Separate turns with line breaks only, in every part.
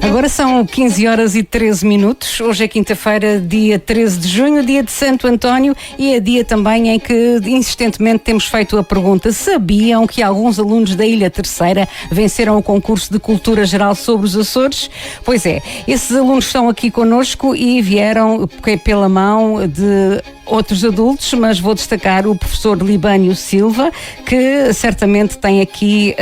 Agora são 15 horas e 13 minutos. Hoje é quinta-feira, dia 13 de junho, dia de Santo António, e é dia também em que insistentemente temos feito a pergunta: sabiam que alguns alunos da Ilha Terceira venceram o concurso de Cultura Geral sobre os Açores? Pois é, esses alunos estão aqui connosco e vieram pela mão de outros adultos, mas vou destacar o professor Libânio Silva, que certamente tem aqui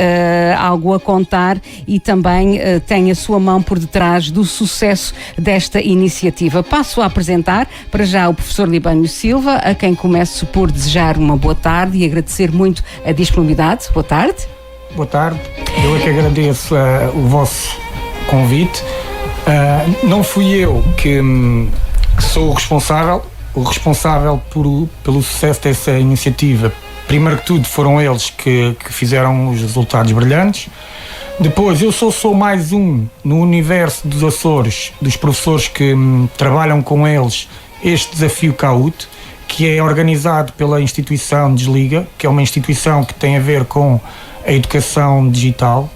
algo a contar e também tem a sua mão por detrás do sucesso desta iniciativa. Passo a apresentar para já o professor Libânio Silva, a quem começo por desejar uma boa tarde e agradecer muito a disponibilidade. Boa tarde.
Boa tarde. Eu é que agradeço o vosso convite. Não fui eu que sou o responsável pelo sucesso dessa iniciativa. Primeiro que tudo foram eles que fizeram os resultados brilhantes. Depois eu sou mais um no universo dos Açores, dos professores que trabalham com eles este desafio CAUT, que é organizado pela instituição Desliga, que é uma instituição que tem a ver com a educação digital,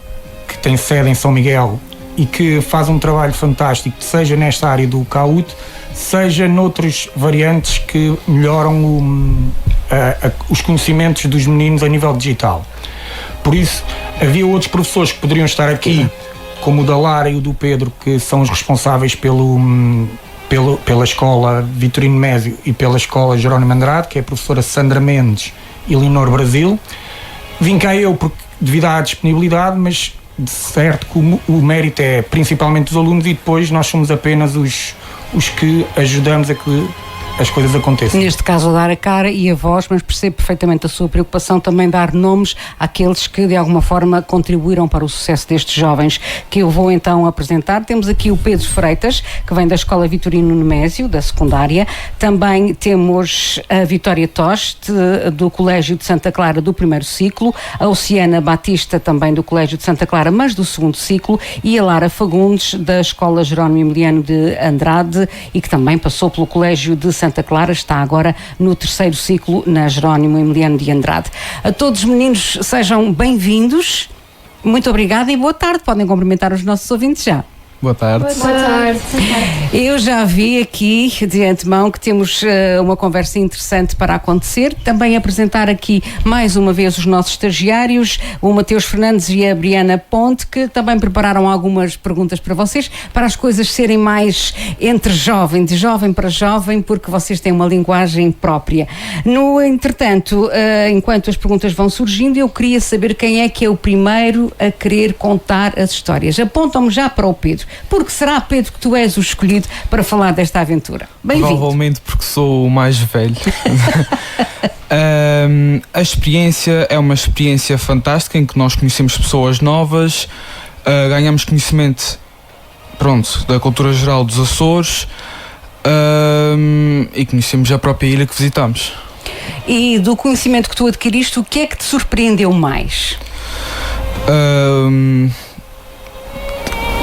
que tem sede em São Miguel e que faz um trabalho fantástico, seja nesta área do CAUT, seja noutras variantes que melhoram os conhecimentos dos meninos a nível digital. Por isso, havia outros professores que poderiam estar aqui, como o da Lara e o do Pedro, que são os responsáveis pela escola Vitorino Mésio e pela escola Jerónimo Andrade, que é a professora Sandra Mendes e Leonor Brasil. Vim cá eu devido à disponibilidade, mas de certo que o mérito é principalmente dos alunos e depois nós somos apenas os que ajudamos a que as coisas aconteçam.
Neste caso, a dar a cara e a voz, mas percebo perfeitamente a sua preocupação também dar nomes àqueles que de alguma forma contribuíram para o sucesso destes jovens, que eu vou então apresentar. Temos aqui o Pedro Freitas, que vem da Escola Vitorino Nemésio, da secundária. Também temos a Vitória Toste, do Colégio de Santa Clara, do primeiro ciclo, a Oceana Batista, também do Colégio de Santa Clara, mas do segundo ciclo, e a Lara Fagundes, da Escola Jerónimo Emiliano de Andrade, e que também passou pelo Colégio de Santa Clara, está agora no terceiro ciclo na Jerónimo Emiliano de Andrade. A todos os meninos, sejam bem-vindos. Muito obrigada e boa tarde. Podem cumprimentar os nossos ouvintes já.
Boa tarde.
Boa tarde.
Eu já vi aqui de antemão que temos uma conversa interessante para acontecer. Também apresentar aqui mais uma vez os nossos estagiários, o Mateus Fernandes e a Briana Ponte, que também prepararam algumas perguntas para vocês, para as coisas serem mais entre jovem, de jovem para jovem, porque vocês têm uma linguagem própria. No entretanto, enquanto as perguntas vão surgindo, eu queria saber quem é que é o primeiro a querer contar as histórias. Apontam-me já para o Pedro. Porque será, Pedro, que tu és o escolhido para falar desta aventura? Bem-vindo.
Provavelmente porque sou o mais velho. A experiência é uma experiência fantástica em que nós conhecemos pessoas novas, ganhamos conhecimento, da cultura geral dos Açores, e conhecemos a própria ilha que visitamos.
E do conhecimento que tu adquiriste, o que é que te surpreendeu mais?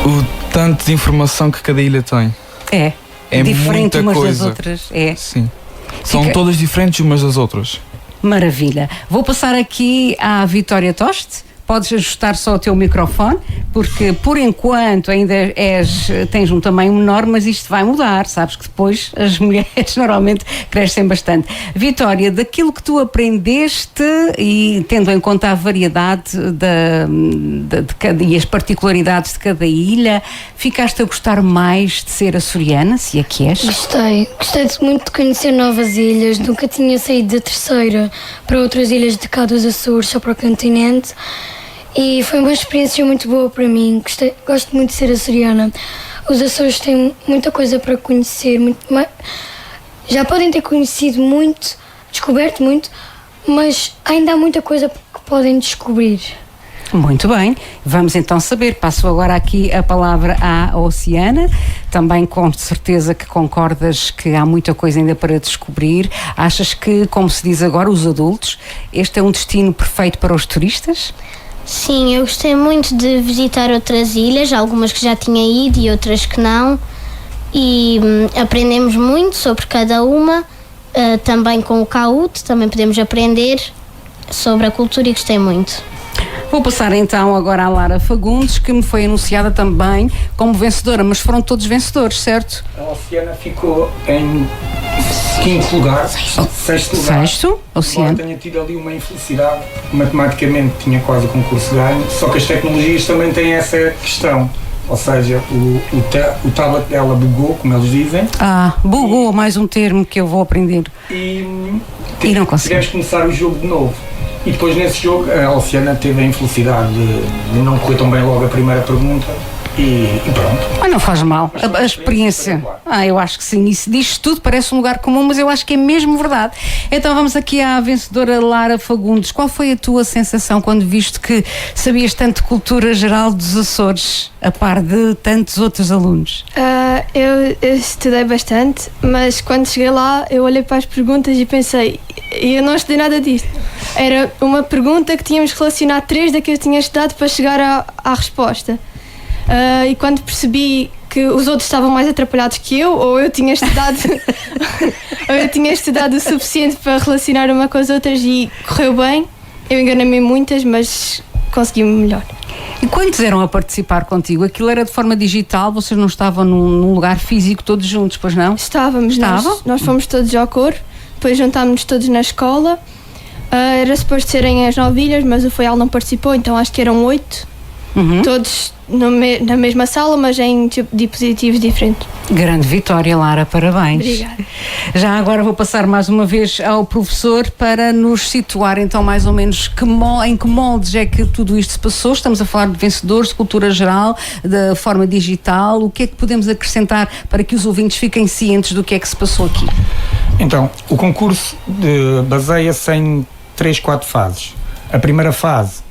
O tanto de informação que cada ilha tem.
É diferente
muita
umas
coisa.
das outras. É.
Sim. São todas diferentes umas das outras.
Maravilha. Vou passar aqui à Vitória Toste. Podes ajustar só o teu microfone, porque por enquanto ainda tens um tamanho menor, mas isto vai mudar. Sabes que depois as mulheres normalmente crescem bastante. Vitória, daquilo que tu aprendeste e tendo em conta a variedade e as particularidades de cada ilha, ficaste a gostar mais de ser açoriana, se é que és?
Gostei muito de conhecer novas ilhas. Nunca tinha saído da Terceira para outras ilhas de cá dos Açores, só para o continente. E foi uma experiência muito boa para mim. Gosto muito de ser açoriana. Os Açores têm muita coisa para conhecer, já podem ter conhecido muito, descoberto muito, mas ainda há muita coisa que podem descobrir.
Muito bem, vamos então saber. Passo agora aqui a palavra à Oceana. Também com certeza que concordas que há muita coisa ainda para descobrir. Achas que, como se diz agora, os adultos, este é um destino perfeito para os turistas?
Sim, eu gostei muito de visitar outras ilhas, algumas que já tinha ido e outras que não, e aprendemos muito sobre cada uma, também com o CAUT, também podemos aprender sobre a cultura e gostei muito.
Vou passar então agora à Lara Fagundes, que me foi anunciada também como vencedora, mas foram todos vencedores, certo?
A Oceana ficou em quinto lugar, sexto lugar.
Sexto, Oceana.
Embora tenha tido ali uma infelicidade, matematicamente tinha quase o concurso ganho, só que as tecnologias também têm essa questão. Ou seja, o tablet dela bugou, como eles dizem.
Bugou, mais um termo que eu vou aprender.
E
não consegui.
tivemos que começar o jogo de novo. E depois nesse jogo a Oceana teve a infelicidade de não correr tão bem logo a primeira pergunta e pronto.
Mas não faz mal, a experiência. Eu acho que sim, isso diz tudo, parece um lugar comum, mas eu acho que é mesmo verdade. Então vamos aqui à vencedora Lara Fagundes. Qual foi a tua sensação quando viste que sabias tanto de cultura geral dos Açores, a par de tantos outros alunos?
Eu estudei bastante, mas quando cheguei lá eu olhei para as perguntas e pensei, eu não estudei nada disto. Era uma pergunta que tínhamos que relacionar 3 da que eu tinha estudado para chegar à resposta. E quando percebi que os outros estavam mais atrapalhados que eu, ou eu tinha estudado ou eu tinha estudado o suficiente para relacionar uma com as outras e correu bem, eu enganei-me muitas, mas consegui-me melhor.
E quantos eram a participar contigo? Aquilo era de forma digital, vocês não estavam num lugar físico todos juntos, pois não?
Estávamos. Nós fomos todos ao coro, depois juntámos-nos todos na escola. Era suposto serem as 9 ilhas, mas o FAIAL não participou, então acho que eram 8. Todos na mesma sala, mas em dispositivos diferentes.
Grande vitória, Lara, parabéns.
Obrigada.
Já agora vou passar mais uma vez ao professor para nos situar então mais ou menos em que moldes é que tudo isto se passou. Estamos a falar de vencedores, de cultura geral, da forma digital. O que é que podemos acrescentar para que os ouvintes fiquem cientes do que é que se passou aqui?
Então, o concurso baseia-se em 3-4 fases. A primeira fase,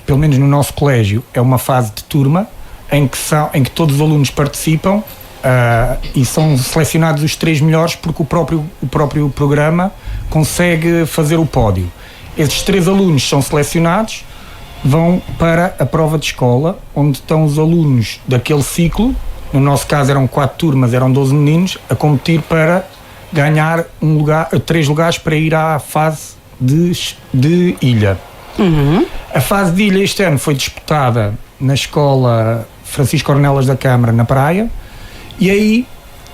pelo menos no nosso colégio, é uma fase de turma em que todos os alunos participam e são selecionados os 3 melhores porque o próprio programa consegue fazer o pódio. Esses 3 alunos são selecionados, vão para a prova de escola, onde estão os alunos daquele ciclo. No nosso caso eram 4 turmas, eram 12 meninos, a competir para ganhar 3 lugares para ir à fase de ilha. A fase de ilha este ano foi disputada na escola Francisco Ornelas da Câmara, na Praia, e aí,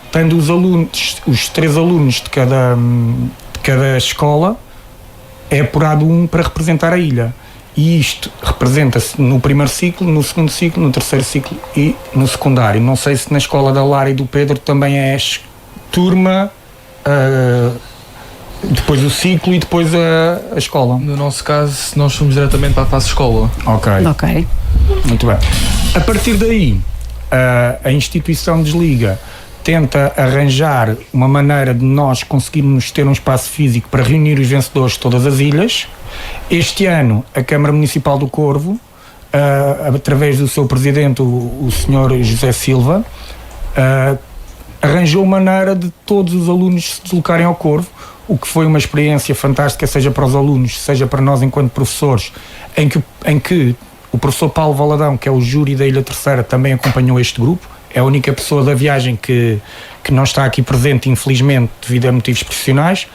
tendo os 3 alunos de cada escola, é apurado um para representar a ilha. E isto representa-se no primeiro ciclo, no segundo ciclo, no terceiro ciclo e no secundário. Não sei se na escola da Lara e do Pedro também é turma, depois o ciclo e depois a escola.
No nosso caso, nós fomos diretamente para a fase escola.
Ok. Muito bem. A partir daí, a instituição desliga, tenta arranjar uma maneira de nós conseguirmos ter um espaço físico para reunir os vencedores de todas as ilhas. Este ano, a Câmara Municipal do Corvo, através do seu presidente, o Sr. José Silva, arranjou maneira de todos os alunos se deslocarem ao Corvo, o que foi uma experiência fantástica, seja para os alunos, seja para nós enquanto professores, em que o professor Paulo Valadão, que é o júri da Ilha Terceira, também acompanhou este grupo. É a única pessoa da viagem que não está aqui presente, infelizmente, devido a motivos profissionais.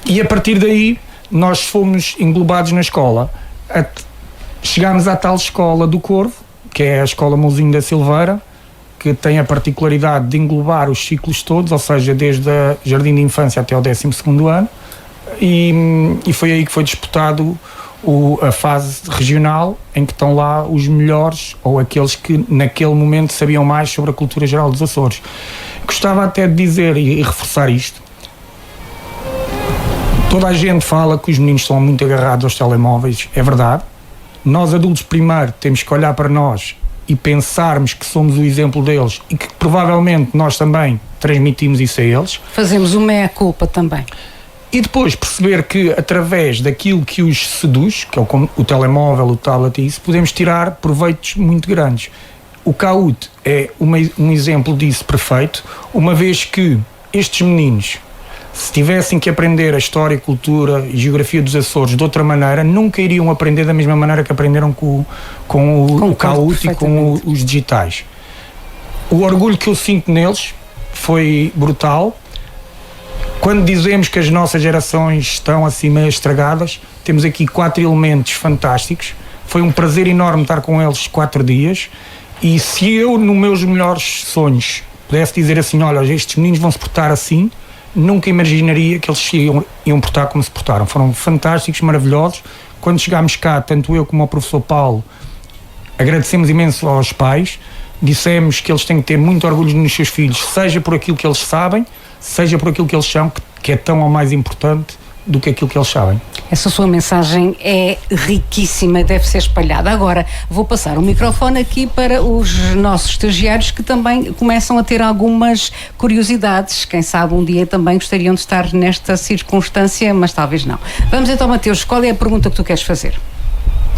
E a partir daí, nós fomos englobados na escola. Chegámos à tal escola do Corvo, que é a Escola Mouzinho da Silveira, que tem a particularidade de englobar os ciclos todos, ou seja, desde a Jardim de Infância até ao 12º ano, e foi aí que foi disputado a fase regional, em que estão lá os melhores, ou aqueles que naquele momento sabiam mais sobre a cultura geral dos Açores. Gostava até de dizer e reforçar isto. Toda a gente fala que os meninos estão muito agarrados aos telemóveis, é verdade. Nós adultos primeiro temos que olhar para nós e pensarmos que somos o exemplo deles e que provavelmente nós também transmitimos isso a eles.
Fazemos uma meia-culpa também.
E depois perceber que através daquilo que os seduz, que é o telemóvel, o tablet e isso, podemos tirar proveitos muito grandes. O Kahoot é um exemplo disso perfeito, uma vez que estes meninos, se tivessem que aprender a história, cultura e geografia dos Açores de outra maneira, nunca iriam aprender da mesma maneira que aprenderam com o Kahoot e com os digitais. O orgulho que eu sinto neles foi brutal. Quando dizemos que as nossas gerações estão assim meio estragadas, Temos aqui 4 elementos fantásticos. Foi um prazer enorme estar com eles 4 dias. E se eu, nos meus melhores sonhos, pudesse dizer assim, olha, estes meninos vão se portar assim, nunca imaginaria que eles iam portar como se portaram. Foram fantásticos, maravilhosos. Quando chegámos cá, tanto eu como o professor Paulo, agradecemos imenso aos pais, dissemos que eles têm que ter muito orgulho nos seus filhos, seja por aquilo que eles sabem, seja por aquilo que eles são, que é tão ou mais importante do que aquilo que eles sabem.
Essa sua mensagem é riquíssima, deve ser espalhada. Agora, vou passar o microfone aqui para os nossos estagiários que também começam a ter algumas curiosidades. Quem sabe um dia também gostariam de estar nesta circunstância, mas talvez não. Vamos então, Mateus, qual é a pergunta que tu queres fazer?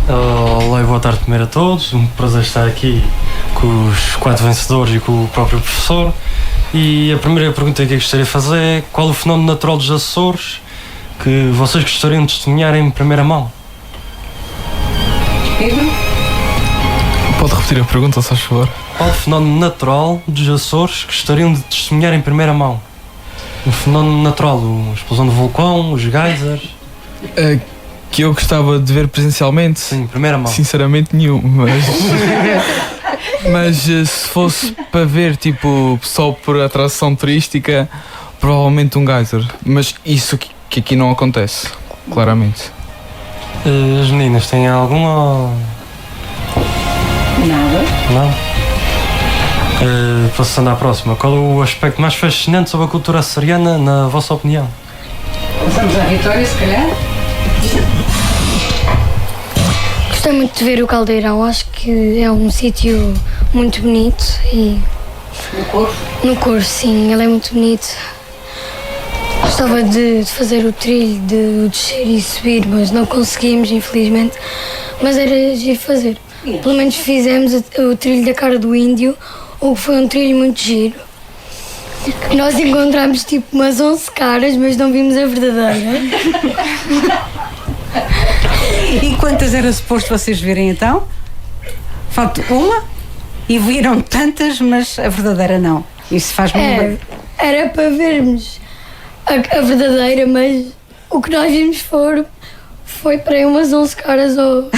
Olá e boa tarde primeiro a todos. Um prazer estar aqui com os 4 vencedores e com o próprio professor. E a primeira pergunta que eu gostaria de fazer é: qual o fenómeno natural dos Açores que vocês gostariam de testemunhar em primeira mão?
Pode repetir a pergunta, se faz favor?
Qual o fenómeno natural dos Açores que gostariam de testemunhar em primeira mão? Um fenómeno natural, a explosão do vulcão, os geysers?
Que eu gostava de ver presencialmente?
Sim, primeira mão.
Sinceramente nenhum, mas se fosse para ver tipo só por atração turística, provavelmente um geyser, mas isso que aqui não acontece, claramente.
As meninas têm algum ou...
Nada.
Não? Passando à próxima, qual é o aspecto mais fascinante sobre a cultura açoriana, na vossa opinião?
Passamos à Vitória, se calhar.
Gostei muito de ver o Caldeirão, acho que é um sítio muito bonito e...
No Corvo?
No Corvo, sim, ele é muito bonito. Gostava de fazer o trilho, de descer e subir, mas não conseguimos, infelizmente. Mas era giro fazer. Pelo menos fizemos o trilho da cara do índio, o que foi um trilho muito giro. Nós encontramos tipo umas 11 caras, mas não vimos a verdadeira.
E quantas era suposto vocês verem então? Falta uma? E viram tantas, mas a verdadeira não. Isso faz-me bem.
Era para vermos a verdadeira, mas o que nós vimos foi para aí umas 11 caras ou...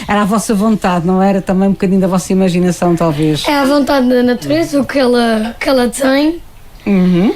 Era a vossa vontade, não era também um bocadinho da vossa imaginação, talvez?
É a vontade da natureza, o que ela tem.
Uhum.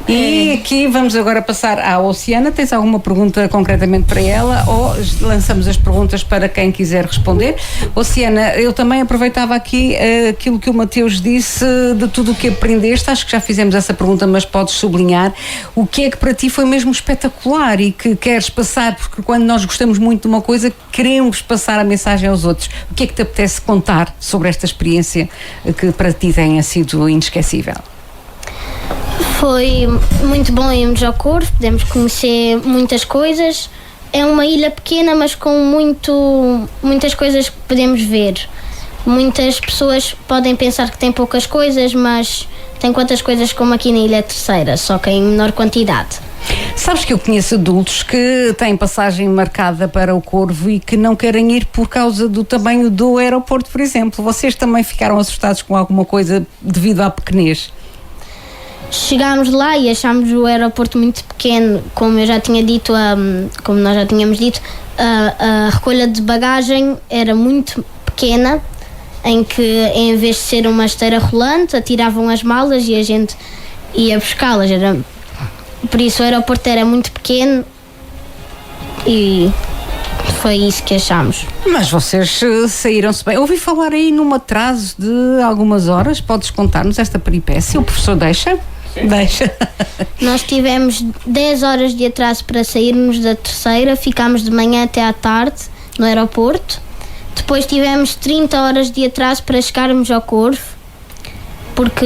E aqui vamos agora passar à Oceana. Tens alguma pergunta concretamente para ela ou lançamos as perguntas para quem quiser responder? Oceana, eu também aproveitava aqui aquilo que o Mateus disse de tudo o que aprendeste. Acho que já fizemos essa pergunta, mas podes sublinhar o que é que para ti foi mesmo espetacular e que queres passar, porque quando nós gostamos muito de uma coisa, queremos passar a mensagem aos outros. O que é que te apetece contar sobre esta experiência que para ti tenha sido inesquecível?
Foi muito bom irmos ao Corvo, podemos conhecer muitas coisas. É uma ilha pequena, mas com muitas coisas que podemos ver. Muitas pessoas podem pensar que tem poucas coisas, mas tem quantas coisas como aqui na Ilha Terceira, só que em menor quantidade.
Sabes que eu conheço adultos que têm passagem marcada para o Corvo e que não querem ir por causa do tamanho do aeroporto, por exemplo. Vocês também ficaram assustados com alguma coisa devido à pequenez?
Chegámos lá e achámos o aeroporto muito pequeno, como eu já tinha dito, como nós já tínhamos dito, a recolha de bagagem era muito pequena, em que em vez de ser uma esteira rolante, atiravam as malas e a gente ia buscá-las. Por isso o aeroporto era muito pequeno e foi isso que achámos.
Mas vocês saíram-se bem. Ouvi falar aí num atraso de algumas horas. Podes contar-nos esta peripécia? O professor deixa? Sim. Deixa.
Nós tivemos 10 horas de atraso para sairmos da Terceira, ficámos de manhã até à tarde no aeroporto. Depois tivemos 30 horas de atraso para chegarmos ao Corvo, porque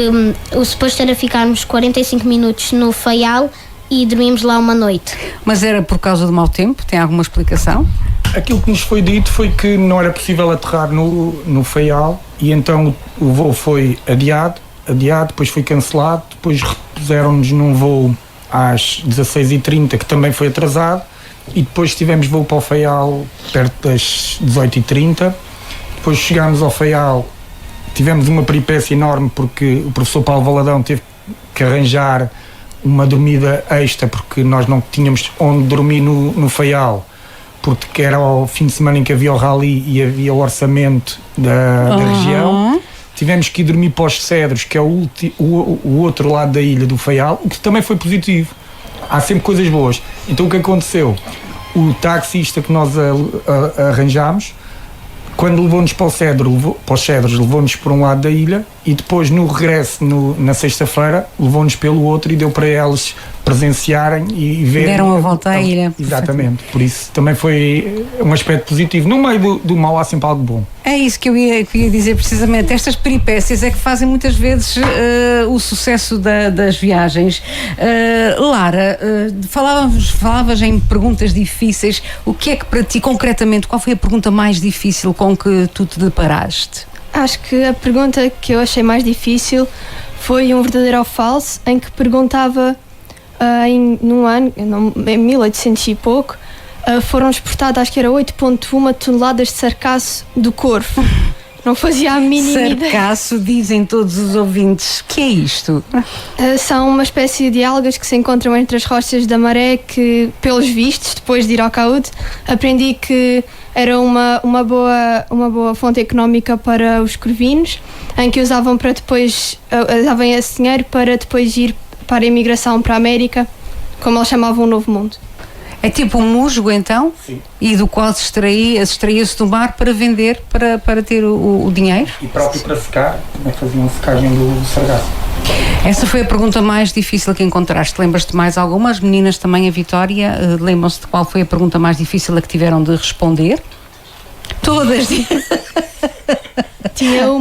o suposto era ficarmos 45 minutos no Faial e dormimos lá uma noite.
Mas era por causa do mau tempo? Tem alguma explicação?
Aquilo que nos foi dito foi que não era possível aterrar no Faial e então o voo foi adiado, depois foi cancelado, depois repuseram-nos num voo às 16h30 que também foi atrasado e depois tivemos voo para o Faial perto das 18h30. Depois chegámos ao Faial, tivemos uma peripécia enorme porque o professor Paulo Valadão teve que arranjar uma dormida extra, porque nós não tínhamos onde dormir no Faial, porque era o fim de semana em que havia o rally e havia o orçamento da região. Tivemos que ir dormir para os Cedros, que é o outro lado da ilha do Faial, o que também foi positivo. Há sempre coisas boas. Então o que aconteceu? O taxista que nós arranjámos, quando levou-nos para os Cedros, levou-nos por um lado da ilha e depois no regresso, na sexta-feira, levou-nos pelo outro e deu para eles presenciarem e verem.
Deram a volta à ilha.
Exatamente, por isso também foi um aspecto positivo. No meio do mal há sempre algo bom.
É isso que eu ia dizer precisamente. Estas peripécias é que fazem muitas vezes o sucesso das viagens. Lara, falavas em perguntas difíceis. O que é que para ti, concretamente, qual foi a pergunta mais difícil com que tu te deparaste?
Acho que a pergunta que eu achei mais difícil foi um verdadeiro ou falso, em que perguntava num ano, em 1800 e pouco, foram exportadas, acho que era 8,1 toneladas de sargaço do Corvo. Não fazia a mínima ideia.
Sargaço, dizem todos os ouvintes. O que é isto?
São uma espécie de algas que se encontram entre as rochas da maré que, pelos vistos, depois de ir ao Caúde, aprendi que era uma boa fonte económica para os corvinos, em que usavam esse dinheiro para depois ir para a imigração para a América, como eles chamavam o Novo Mundo.
É tipo um musgo, então?
Sim.
E do qual se extraía-se do mar para vender, para ter o dinheiro?
E próprio para secar, também faziam secagem do sargaço.
Essa foi a pergunta mais difícil que encontraste. Lembras-te mais alguma? As meninas também, a Vitória, lembram-se de qual foi a pergunta mais difícil a que tiveram de responder? Todas!
Tinha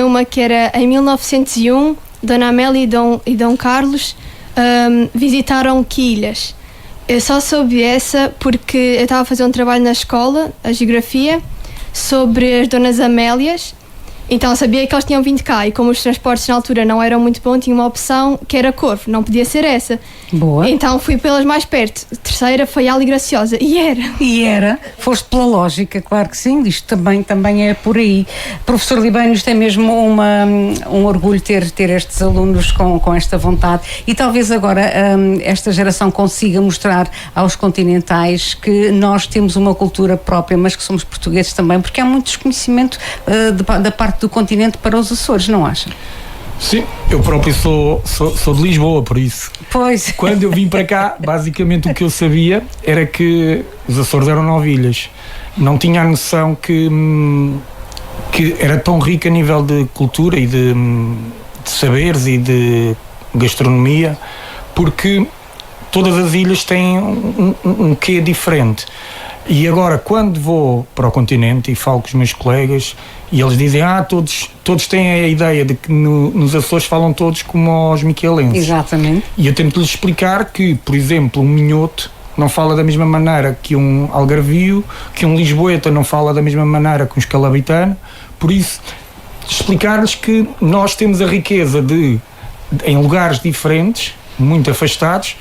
uma que era em 1901, Dona Amélia e Dom Carlos visitaram que ilhas? Eu só soube essa porque eu estava a fazer um trabalho na escola, a geografia, sobre as Donas Amélias. Então sabia que eles tinham vindo cá e como os transportes na altura não eram muito bons, tinha uma opção que era Corvo, não podia ser essa.
Boa.
Então fui pelas mais perto. Terceira, Faial e Graciosa. E era.
Foste pela lógica, claro que sim, isto também é por aí. Professor Libânio, isto é mesmo um orgulho ter estes alunos com esta vontade e talvez agora esta geração consiga mostrar aos continentais que nós temos uma cultura própria, mas que somos portugueses também, porque há muito desconhecimento da parte do continente para os Açores, não acha?
Sim, eu próprio sou de Lisboa, por isso.
Pois.
Quando eu vim para cá, basicamente o que eu sabia era que os Açores eram 9 ilhas. Não tinha a noção que era tão rico a nível de cultura e de saberes e de gastronomia, porque todas as ilhas têm um quê diferente. E agora, quando vou para o continente e falo com os meus colegas, e eles dizem, todos têm a ideia de que nos Açores falam todos como os miquelenses.
Exatamente.
E eu tento-lhes explicar que, por exemplo, um minhoto não fala da mesma maneira que um algarvio, que um lisboeta não fala da mesma maneira que um escalabitano. Por isso, explicar-lhes que nós temos a riqueza em lugares diferentes, muito afastados,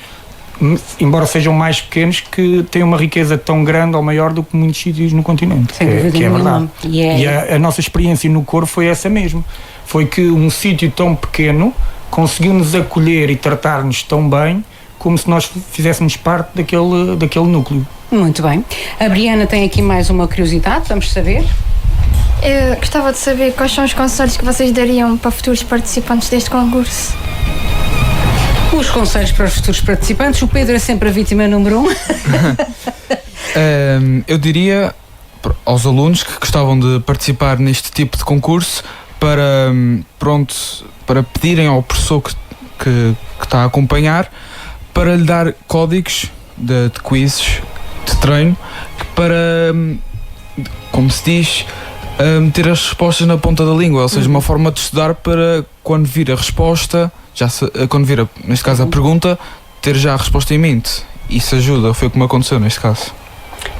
embora sejam mais pequenos, que têm uma riqueza tão grande ou maior do que muitos sítios no continente, que é verdade. E a nossa experiência no Corvo foi essa mesmo. Foi que um sítio tão pequeno conseguiu nos acolher e tratar-nos tão bem como se nós fizéssemos parte daquele núcleo.
Muito bem. A Briana tem aqui mais uma curiosidade, vamos saber.
Eu gostava de saber quais são os conselhos que vocês dariam para futuros participantes deste concurso.
Os conselhos para os futuros participantes, o Pedro é sempre a vítima número 1.
Eu diria aos alunos que gostavam de participar neste tipo de concurso para pedirem ao professor que está a acompanhar para lhe dar códigos de quizzes, de treino, para, como se diz, meter as respostas na ponta da língua, ou seja, uma forma de estudar para quando vir a resposta, quando vir, neste caso, a pergunta, ter já a resposta em mente. Isso ajuda, foi como aconteceu neste caso.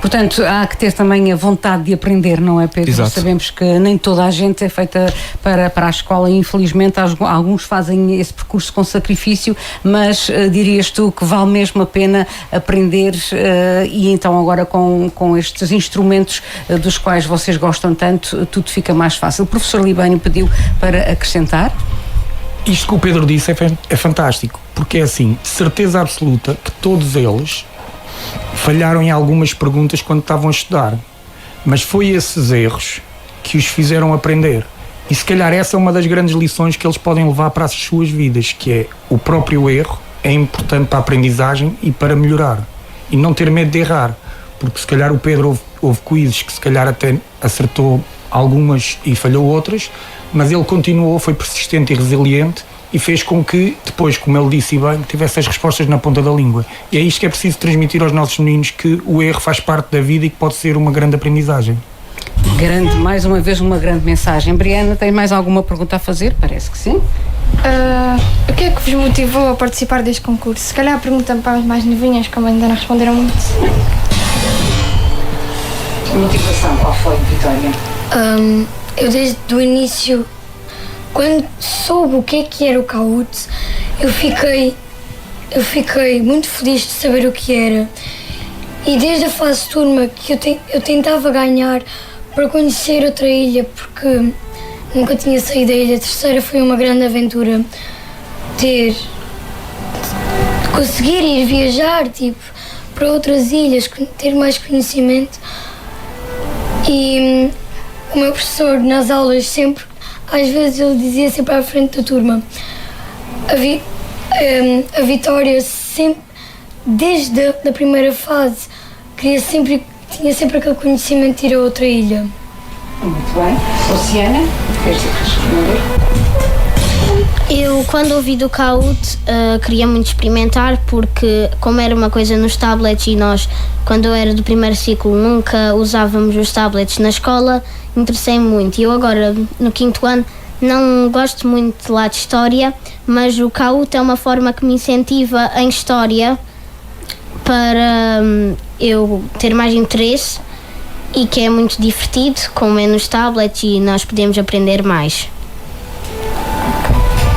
Portanto, há que ter também a vontade de aprender, não é, Pedro?
Exato.
Sabemos que nem toda a gente é feita para a escola e infelizmente alguns fazem esse percurso com sacrifício, mas dirias tu que vale mesmo a pena aprender e então agora com estes instrumentos dos quais vocês gostam tanto, tudo fica mais fácil. O professor Libânio pediu para acrescentar.
Isto que o Pedro disse é fantástico, porque é assim, de certeza absoluta que todos eles falharam em algumas perguntas quando estavam a estudar, mas foi esses erros que os fizeram aprender. E se calhar essa é uma das grandes lições que eles podem levar para as suas vidas, que é o próprio erro é importante para a aprendizagem e para melhorar. E não ter medo de errar, porque se calhar o Pedro houve quizzes que se calhar até acertou algumas e falhou outras, mas ele continuou, foi persistente e resiliente e fez com que depois, como ele disse bem, tivesse as respostas na ponta da língua. E é isto que é preciso transmitir aos nossos meninos, que o erro faz parte da vida e que pode ser uma grande aprendizagem.
Mais uma vez, uma grande mensagem. Briana, tem mais alguma pergunta a fazer? Parece que sim.
O que é que vos motivou a participar deste concurso? Se calhar perguntam para as mais novinhas, como ainda não responderam muito.
A motivação, qual foi, Vitória?
Eu desde o início, quando soube o que era o CAUT, eu fiquei muito feliz de saber o que era. E desde a fase de turma que eu tentava ganhar para conhecer outra ilha, porque nunca tinha saído da ilha terceira. Foi uma grande aventura conseguir ir viajar para outras ilhas, ter mais conhecimento. E o meu professor nas aulas sempre, às vezes ele dizia sempre à frente da turma, a Vitória sempre, desde a primeira fase, tinha sempre aquele conhecimento de ir a outra ilha.
Muito bem. Luciana, queres responder?
Eu, quando ouvi do CAUT, queria muito experimentar, porque como era uma coisa nos tablets e nós, quando eu era do primeiro ciclo, nunca usávamos os tablets na escola, interessei-me muito. E eu agora, no 5º ano, não gosto muito de lá de História, mas o CAUT é uma forma que me incentiva em História para eu ter mais interesse, e que é muito divertido, como é nos tablets e nós podemos aprender mais.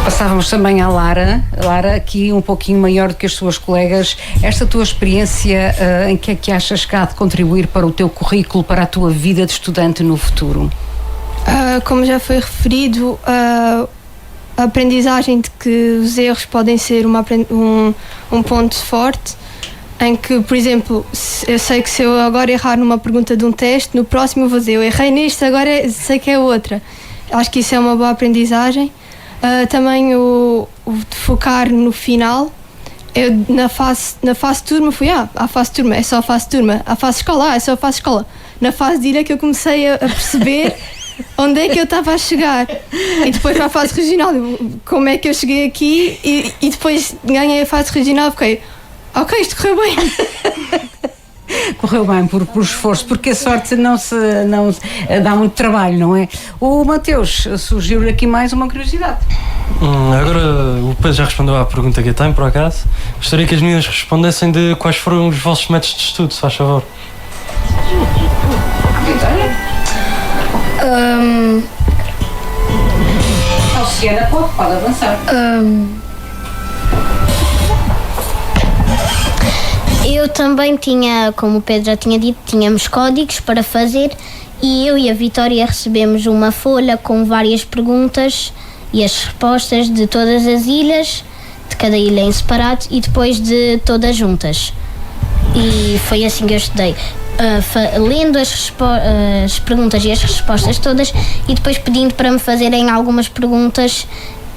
Passávamos também à Lara. Lara, aqui um pouquinho maior do que as suas colegas. Esta tua experiência, em que é que achas que há de contribuir para o teu currículo, para a tua vida de estudante no futuro?
Como já foi referido, a aprendizagem de que os erros podem ser um ponto forte, em que, por exemplo, eu sei que se eu agora errar numa pergunta de um teste, no próximo eu vou dizer, eu errei neste, agora sei que é outra. Acho que isso é uma boa aprendizagem. Também o de focar no final. Eu na fase de turma fui, a fase de turma é só a fase de turma, a fase de escola, é só a fase de escola. Na fase de ilha que eu comecei a perceber onde é que eu estava a chegar. E depois para a fase regional, como é que eu cheguei aqui, e depois ganhei a fase regional, fiquei, ok, isto correu bem.
Correu bem por esforço, porque a sorte não dá muito trabalho, não é? O Mateus, surgiu-lhe aqui mais uma curiosidade.
Agora o Pedro já respondeu à pergunta que eu tenho, por acaso. Gostaria que as meninas respondessem de quais foram os vossos métodos de estudo, se faz favor.
Vitória? A Luciana pode avançar.
Eu também tinha, como o Pedro já tinha dito, tínhamos códigos para fazer, e eu e a Vitória recebemos uma folha com várias perguntas e as respostas de todas as ilhas, de cada ilha em separado e depois de todas juntas. E foi assim que eu estudei, lendo as perguntas e as respostas todas, e depois pedindo para me fazerem algumas perguntas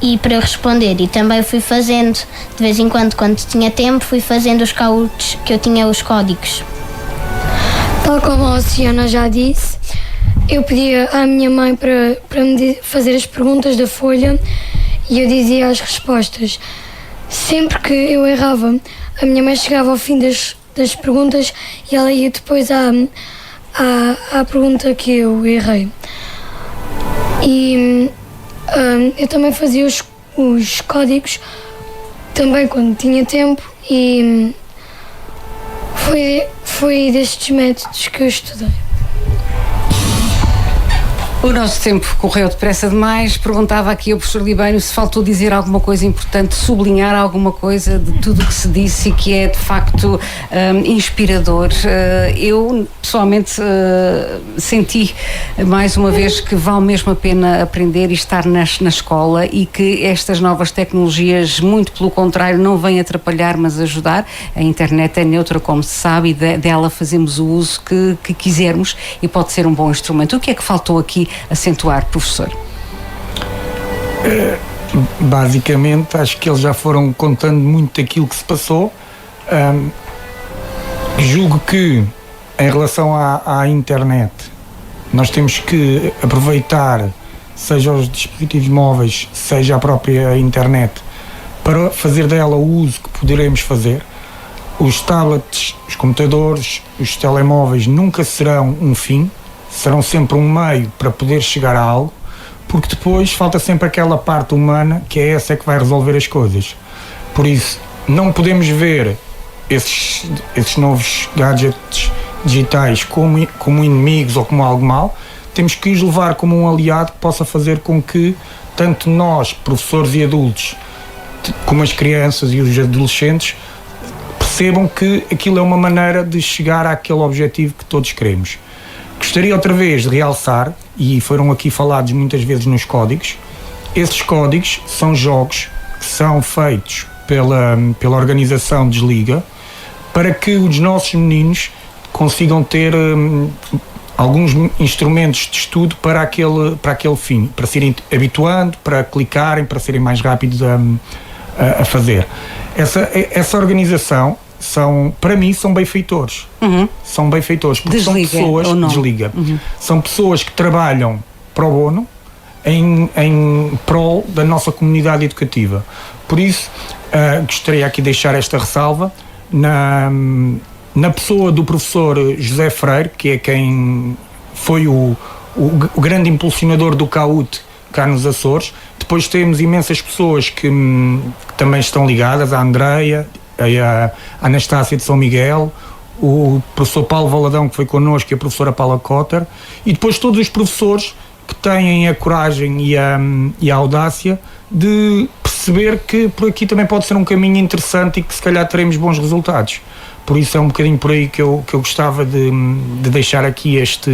e para eu responder. E também fui fazendo, de vez em quando tinha tempo, fui fazendo os cautos que eu tinha os códigos.
Tal como a Luciana já disse, eu pedia à minha mãe para me fazer as perguntas da folha e eu dizia as respostas. Sempre que eu errava, a minha mãe chegava ao fim das perguntas e ela ia depois à pergunta que eu errei. E eu também fazia os códigos também quando tinha tempo, e foi destes métodos que eu estudei.
O nosso tempo correu depressa demais. Perguntava aqui ao professor Libânio se faltou dizer alguma coisa importante, sublinhar alguma coisa de tudo o que se disse e que é de facto inspirador. Eu pessoalmente senti mais uma vez que vale mesmo a pena aprender e estar na escola, e que estas novas tecnologias, muito pelo contrário, não vêm atrapalhar, mas ajudar. A internet é neutra, como se sabe, e dela fazemos o uso que quisermos, e pode ser um bom instrumento. O que é que faltou aqui acentuar, professor?
Basicamente, acho que eles já foram contando muito daquilo que se passou. Julgo que, em relação à internet, nós temos que aproveitar, seja os dispositivos móveis, seja a própria internet, para fazer dela o uso que poderemos fazer. Os tablets, os computadores, os telemóveis nunca serão um fim, serão sempre um meio para poder chegar a algo, porque depois falta sempre aquela parte humana, que é essa que vai resolver as coisas. Por isso, não podemos ver esses novos gadgets digitais como inimigos ou como algo mau. Temos que os levar como um aliado que possa fazer com que tanto nós, professores e adultos, como as crianças e os adolescentes, percebam que aquilo é uma maneira de chegar àquele objetivo que todos queremos. Gostaria outra vez de realçar, e foram aqui falados muitas vezes nos códigos, esses códigos são jogos que são feitos pela organização Desliga, para que os nossos meninos consigam ter alguns instrumentos de estudo para aquele fim, para se irem habituando, para clicarem, para serem mais rápidos a fazer. Essa organização para mim, são benfeitores. São benfeitores, porque
Desliga,
são pessoas... Desliga. São pessoas que trabalham pro bono em prol da nossa comunidade educativa. Por isso, gostaria aqui de deixar esta ressalva na pessoa do professor José Freire, que é quem foi o grande impulsionador do CAUT cá nos Açores. Depois temos imensas pessoas que também estão ligadas, a Andreia, a Anastácia de São Miguel, o professor Paulo Valadão, que foi connosco, e a professora Paula Cotter, e depois todos os professores que têm a coragem e a audácia de perceber que por aqui também pode ser um caminho interessante e que se calhar teremos bons resultados. Por isso é um bocadinho por aí que eu gostava de deixar aqui este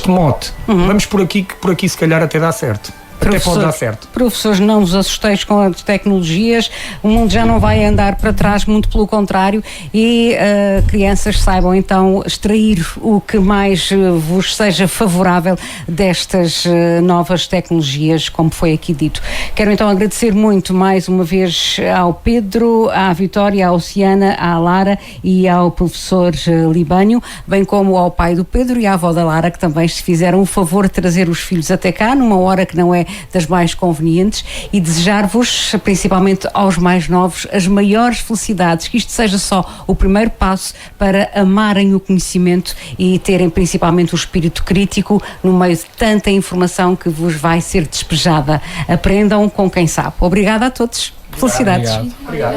mote. Vamos por aqui, que por aqui se calhar até dá certo. Até pode dar certo.
Professores, não vos assusteis com as tecnologias, o mundo já não vai andar para trás, muito pelo contrário, e crianças saibam então extrair o que mais vos seja favorável destas novas tecnologias, como foi aqui dito. Quero então agradecer muito mais uma vez ao Pedro, à Vitória, à Oceana, à Lara e ao professor Libânio, bem como ao pai do Pedro e à avó da Lara, que também se fizeram o favor de trazer os filhos até cá, numa hora que não é das mais convenientes, e desejar-vos, principalmente aos mais novos, as maiores felicidades, que isto seja só o primeiro passo para amarem o conhecimento e terem principalmente o espírito crítico no meio de tanta informação que vos vai ser despejada. Aprendam com quem sabe. Obrigada a todos. Felicidades.
Obrigado.